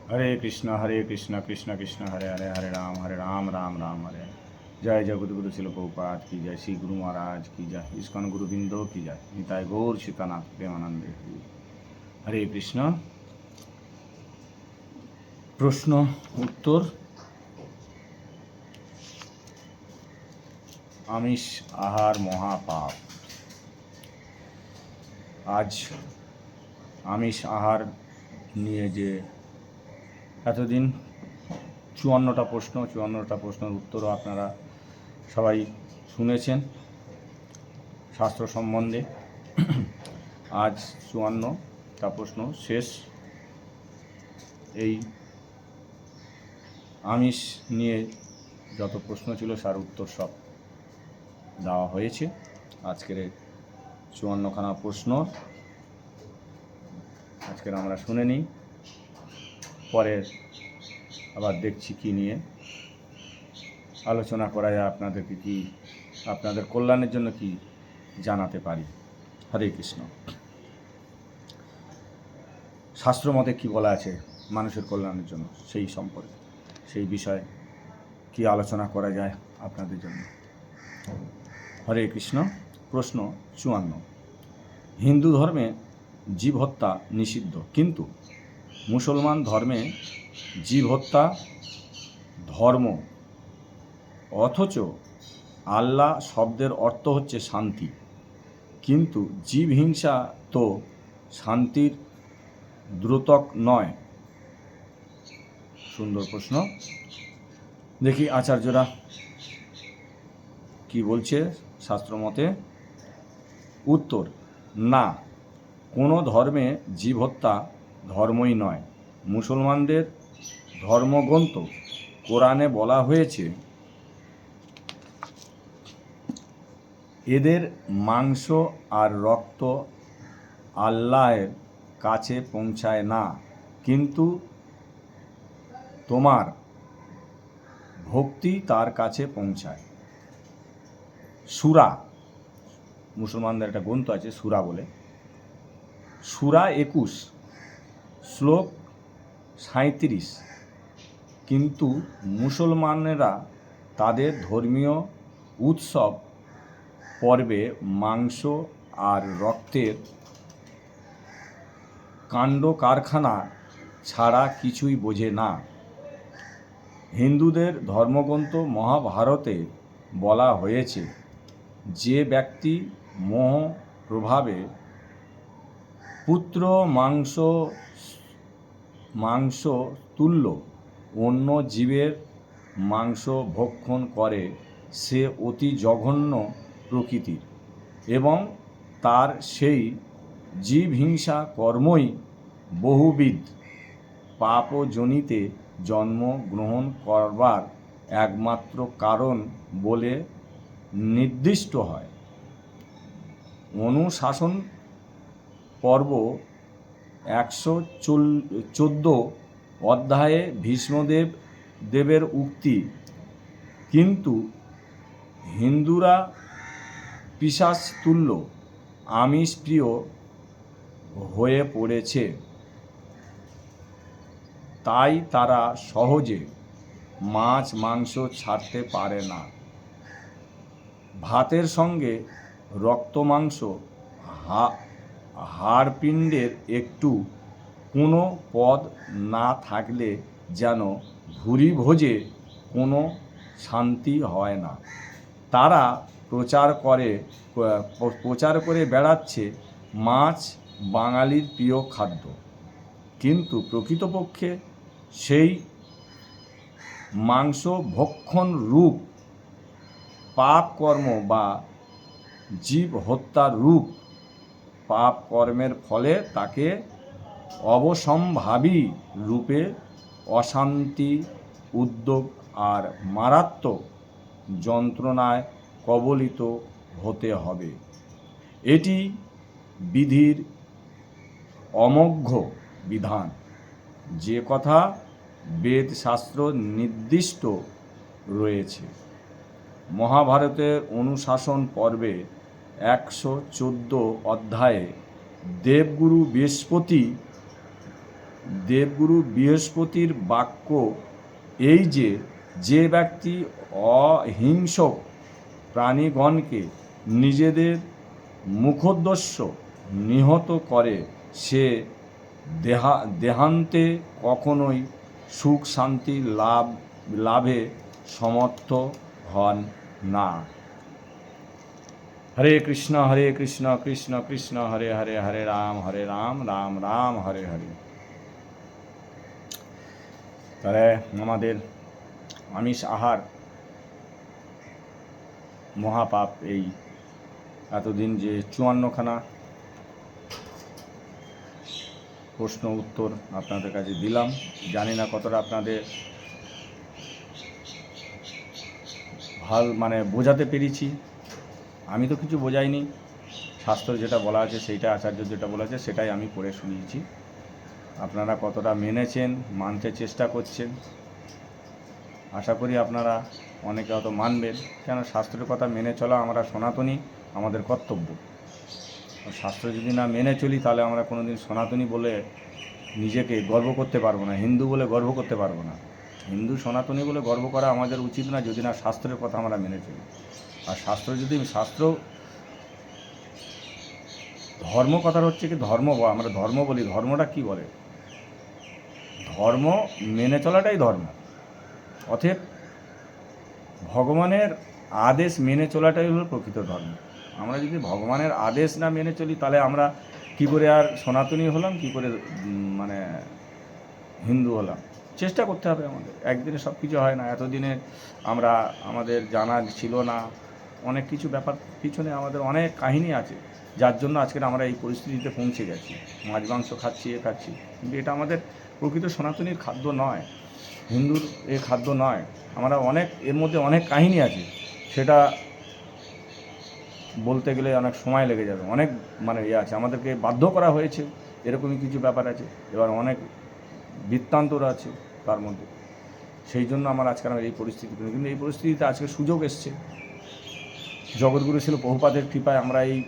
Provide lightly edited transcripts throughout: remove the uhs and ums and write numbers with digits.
हरे कृष्ण कृष्ण कृष्ण हरे हरे हरे राम राम राम हरे। जय जगतगुरु शिल प्रभुपाद की जय, श्री गुरु महाराज की जय, इस्कन गुरुबिंदो की जय, निताय गौर सीतानाथ प्रेमानंद। हरे कृष्ण। প্রশ্ন উত্তর। আমিষ আহার মহাপাপ। আজ আমিষ আহার নিয়ে যে এতদিন 54টা প্রশ্নের উত্তরও আপনারা সবাই শুনেছেন শাস্ত্র সম্বন্ধে। আজ 54টা প্রশ্ন শেষ। এই আমিষ নিয়ে যত প্রশ্ন ছিল তার উত্তর সব দেওয়া হয়েছে। আজকের 54খানা প্রশ্ন আজকের আমরা শুনে নিই, পরে আবার দেখছি কি নিয়ে আলোচনা করা যায়, আপনাদেরকে কি আপনাদের কল্যাণের জন্য কি জানাতে পারি। হরে কৃষ্ণ। শাস্ত্র মতে কী বলা আছে মানুষের কল্যাণের জন্য, সেই সম্পর্কে সেই বিষয়ে কি আলোচনা করা যায় আপনাদের জন্য। হরে কৃষ্ণ। প্রশ্ন 54। হিন্দু ধর্মে জীব হত্যা নিষিদ্ধ, কিন্তু মুসলমান ধর্মে জীব হত্যা ধর্ম, অথচ আল্লাহ শব্দের অর্থ হচ্ছে শান্তি, কিন্তু জীব হিংসা তো শান্তির দ্যোতক নয়। সুন্দর প্রশ্ন। দেখি আচার্যরা কি বলছে শাস্ত্র মতে। উত্তর: না, কোনো ধর্মে জীব হত্যা ধর্মই নয়। মুসলমানদের ধর্মগ্রন্থ কোরআনে বলা হয়েছে, এদের মাংস আর রক্ত আল্লাহর কাছে পৌঁছায় না, কিন্তু তোমার ভক্তি তার কাছে পৌঁছায়। সূরা, মুসলমানদের একটা গ্রন্থ আছে সূরা বলে, সূরা 21 শ্লোক 37। কিন্তু মুসলমানেরা তাদের ধর্মীয় উৎসব পর্বে মাংস আর রক্তের কাণ্ড কারখানা ছাড়া কিছুই বোঝে না। হিন্দুদের ধর্মগ্রন্থ মহাভারতে বলা হয়েছে, যে ব্যক্তি মোহ প্রভাবে পুত্র মাংস তুল্য অন্য জীবের মাংস ভক্ষণ করে, সে অতি জঘন্য প্রকৃতির, এবং তার সেই জীব হিংসা কর্মই বহুবিধ পাপজনিতে জন্ম গ্রহণ করবার একমাত্র কারণ বলে নির্দিষ্ট হয়। অনুশাসন পর্ব 114 অধ্যায়ে ভীষ্মদেবের উক্তি, কিন্তু হিন্দুরা পিশাচ তুল্য আমিষ প্রিয় হয়ে পড়েছে, তাই তারা সহজে মাছ মাংস ছাড়তে পারে না। ভাতের সঙ্গে রক্ত মাংস হাড়পিণ্ডের একটু কোনো পদ না থাকলে যেন ভুরি ভোজে কোনো শান্তি হয় না। তারা প্রচার করে বেড়াচ্ছে মাছ বাঙালির প্রিয় খাদ্য, কিন্তু প্রকৃতপক্ষে সেই মাংস ভক্ষণ রূপ পাপ কর্ম বা জীব হত্যার রূপ পাপ কর্মের ফলে তাকে অবশ্যম্ভাবী রূপে অশান্তি, উদ্যোগ আর মারাত্মক যন্ত্রণায় কবলিত হতে হবে। এটি বিধির অমোঘ বিধান, যে কথা বেদ শাস্ত্র নির্দিষ্ট রয়েছে। মহাভারতের অনুশাসন পর্বে 114 অধ্যায়ে দেবগুরু বৃহস্পতি দেবগুরু বৃহস্পতির বাক্য এই যে, যে ব্যক্তি অহিংসক প্রাণীগণকে নিজেদের মুখোদ্দেশ্য নিহত করে, সে দেহান্তে কখনোই সুখ শান্তি লাভে সমর্থ হন না। হরে কৃষ্ণ কৃষ্ণ কৃষ্ণ হরে হরে, হরে রাম রাম রাম হরে হরে। তাহলে আমাদের আমিষ আহার মহাপাপ। এই এতদিন যে 54খানা প্রশ্ন উত্তর আপনাদের কাছে দিলাম, জানি না কতটা আপনাদের বোঝাতে পেরেছি। আমি তো কিছু বোঝাইনি, শাস্ত্র যেটা বলা আছে সেইটা, আচার্য যেটা বলা আছে সেটাই আমি পড়ে শুনিয়েছি। আপনারা কতটা মেনেছেন, মানতে চেষ্টা করছেন, আশা করি আপনারা অনেকে হয়তো মানবেন। কেন, শাস্ত্রের কথা মেনে চলা আমরা সনাতনী, আমাদের কর্তব্য। শাস্ত্র যদি না মেনে চলি তাহলে আমরা কোনোদিন সনাতনী বলে নিজেকে গর্ব করতে পারবো না, হিন্দু বলে গর্ব করতে পারবো না। হিন্দু সনাতনী বলে গর্ব করা আমাদের উচিত না, যদি না শাস্ত্রের কথা আমরা মেনে চলি। আর শাস্ত্র ধর্ম কথাটা হচ্ছে কি, আমরা ধর্ম বলি, ধর্মটা কি বলে? ধর্ম মেনে চলাটাই ধর্ম। অতএব ভগবানের আদেশ মেনে চলাটাই হলো প্রকৃত ধর্ম। আমরা যদি ভগবানের আদেশ না মেনে চলি তাহলে আমরা কি করে আর সনাতনী হলাম, কি করে হিন্দু হলাম? চেষ্টা করতে হবে আমাদের, একদিনে সব কিছু হয় না। এতদিনে আমাদের জানা ছিল না অনেক কিছু ব্যাপার, পিছনে আমাদের অনেক কাহিনী আছে, যার জন্য আজকে আমরা এই পরিস্থিতিতে পৌঁছে গেছি। মাছ মাংস খাচ্ছি, খাচ্ছি, কিন্তু এটা আমাদের প্রকৃত সনাতনীর খাদ্য নয়, হিন্দুর এ খাদ্য নয়। আমরা এর মধ্যে অনেক কাহিনী আছে, সেটা বলতে গেলে অনেক সময় লেগে যাবে। অনেক আছে, আমাদেরকে বাধ্য করা হয়েছে, এরকমই কিছু ব্যাপার আছে। এবার অনেক বৃত্তান্তর আছে তার মধ্যে। সেই জন্য আজকে এই পরিস্থিতি, কিন্তু এই পরিস্থিতিতে আজকে সুযোগ এসছে। জগৎগুরু শিল প্রভুপাদের কৃপায় আমরা এই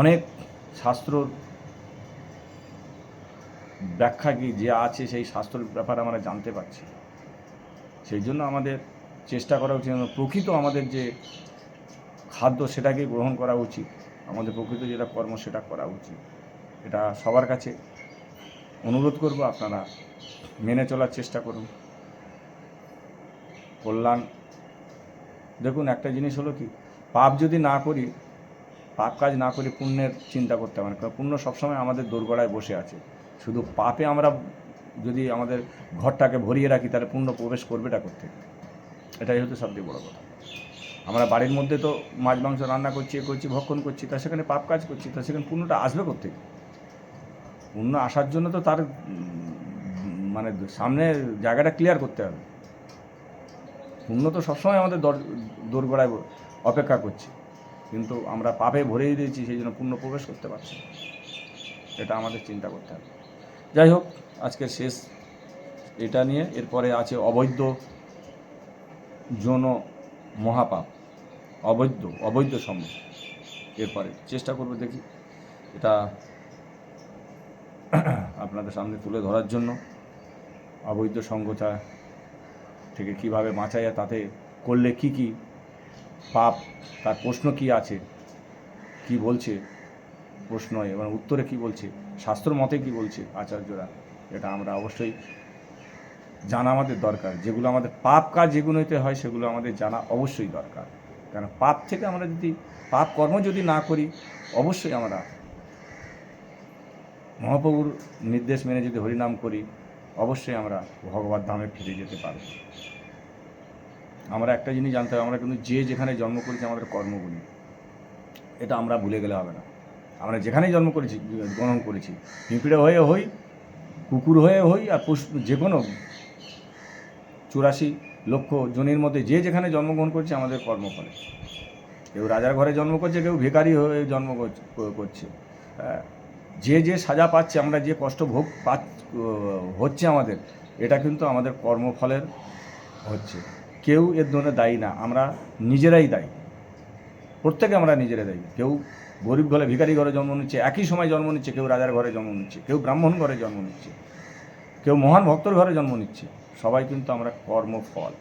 অনেক শাস্ত্রর ব্যাখ্যা কি যে আছে, সেই শাস্ত্রের ব্যাপারে আমরা জানতে পারছি। সেই জন্য আমাদের চেষ্টা করা উচিত, প্রকৃত আমাদের যে খাদ্য সেটাকে গ্রহণ করা উচিত, আমাদের প্রকৃত যেটা কর্ম সেটা করা উচিত। এটা সবার কাছে অনুরোধ করব, আপনারা মেনে চলার চেষ্টা করুন। কল্যাণ দেখুন, একটা জিনিস হলো কি, পাপ যদি না করি, পাপ কাজ না করি, পুণ্যের চিন্তা করতে হবে না। কারণ পুণ্য সবসময় আমাদের দোরগোড়ায় বসে আছে। শুধু পাপে আমরা যদি আমাদের ঘরটাকে ভরিয়ে রাখি তাহলে পুণ্য প্রবেশ করবেটা করতে, এটাই হচ্ছে সবচেয়ে বড় কথা। আমরা বাড়ির মধ্যে তো মাছ মাংস রান্না করছি, ভক্ষণ করছি, তা সেখানে পাপ কাজ করছি, তা সেখানে পুণ্যটা আসবে কোত্থেকে? পুণ্য আসার জন্য তো তার সামনে জায়গাটা ক্লিয়ার করতে হবে। পুণ্য তো সবসময় আমাদের দোরগোড়ায় অপেক্ষা করছে, কিন্তু আমরা পাপে ভরেই দিয়েছি, সেই জন্য পুণ্য প্রবেশ করতে পারছি। এটা আমাদের চিন্তা করতে হবে। যাই হোক, আজকের শেষ এটা নিয়ে। এরপরে আছে অবৈধ যৌন মহাপাপ, অবৈধ সঙ্গ। এরপরে চেষ্টা করব, দেখি এটা আপনাদের সামনে তুলে ধরার জন্য। অবৈধ সঙ্গটা থেকে কীভাবে বাঁচা যায়, তাতে করলে কি কি পাপ, তার প্রশ্ন কি আছে, কি বলছে প্রশ্ন এবং উত্তরে কি বলছে, শাস্ত্র মতে কি বলছে আচার্যরা, এটা আমরা অবশ্যই জানা আমাদের দরকার। যেগুলো আমাদের পাপ কাজ যেগুলোতে হয় সেগুলো আমাদের জানা অবশ্যই দরকার। কারণ পাপ থেকে আমরা যদি পাপ কর্ম যদি না করি, অবশ্যই আমরা মহাপ্রভুর নির্দেশ মেনে যদি হরিনাম করি, অবশ্যই আমরা ভগবত ধামে ফিরে যেতে পারব। আমরা একটা জিনিস জানতে হবে, আমরা কিন্তু যে যেখানে জন্ম করেছি আমাদের কর্মগুলি, এটা আমরা ভুলে গেলে হবে না। আমরা যেখানেই জন্ম করেছি, গ্রহণ করেছি, পিঁপড়ে হয়ে হই, কুকুর হয়ে হই, আর যে কোনো 84 লক্ষ জনের মধ্যে যে যেখানে জন্মগ্রহণ করছে আমাদের কর্মফলে। কেউ রাজার ঘরে জন্ম করছে, কেউ ভিখারি হয়ে জন্ম করছে। যে যে সাজা পাচ্ছে, আমরা যে কষ্ট ভোগ হচ্ছে আমাদের, এটা কিন্তু আমাদের কর্মফলের হচ্ছে। কেউ এর জন্য দায়ী না, আমরা নিজেরাই দায়ী। প্রত্যেকে আমরা নিজেরাই দায়ী। কেউ গরিব ঘরে ভিখারি ঘরে জন্ম নিচ্ছে, একই সময় জন্ম নিচ্ছে, কেউ রাজার ঘরে জন্ম নিচ্ছে, কেউ ব্রাহ্মণ ঘরে জন্ম নিচ্ছে। কেউ মহান ভক্তর ঘরে জন্ম নিচ্ছে, সবাই কিন্তু আমরা কর্মফল,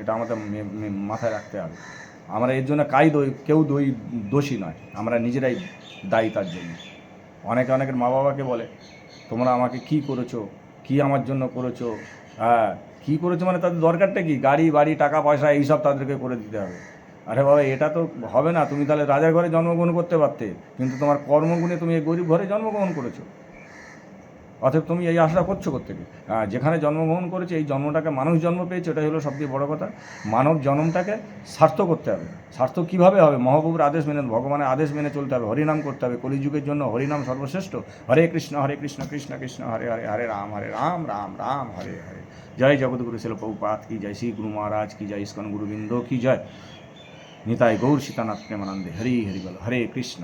এটা আমাদের মাথায় রাখতে হবে। আমরা এর জন্য কেউ দোষী নয়, আমরা নিজেরাই দায়ী তার জন্য। অনেকের মা বাবাকে বলে, তোমরা আমাকে কি করেছো, কি আমার জন্য করেছো, হ্যাঁ কী করেছো মানে তাদের দরকারটা কি, গাড়ি বাড়ি টাকা পয়সা এইসব তাদেরকে করে দিতে হবে। আরে বাবা এটা তো হবে না, তুমি তাহলে রাজার ঘরে জন্মগ্রহণ করতে পারতে, কিন্তু তোমার কর্মগুণে তুমি এই গরিব ঘরে জন্মগ্রহণ করেছো। অতএব তুমি এই আশা করছো কোত্থেকে? যেখানে জন্মগ্রহণ করেছে, এই জন্মটাকে মানুষ জন্ম পেয়েছে, এটাই হলো সবচেয়ে বড় কথা। মানব জন্মটাকে সার্থক করতে হবে। সার্থক কীভাবে হবে? মহাপ্রভুর আদেশ মেনে, ভগবানের আদেশ মেনে চলতে হবে, হরিনাম করতে হবে। কলিযুগের জন্য হরিনাম সর্বশ্রেষ্ঠ। হরে কৃষ্ণ কৃষ্ণ কৃষ্ণ হরে হরে, হরে রাম রাম রাম হরে হরে। জয় জগৎগুরু শিল প্রভুপাদ কি জয়, শ্রী গুরু মহারাজ কি জয়, ইস্কন গুরুবৃন্দ কি জয়, নিতাই গৌর সীতানাথ প্রেমানন্দে। হরি হরি বল। হরে কৃষ্ণ।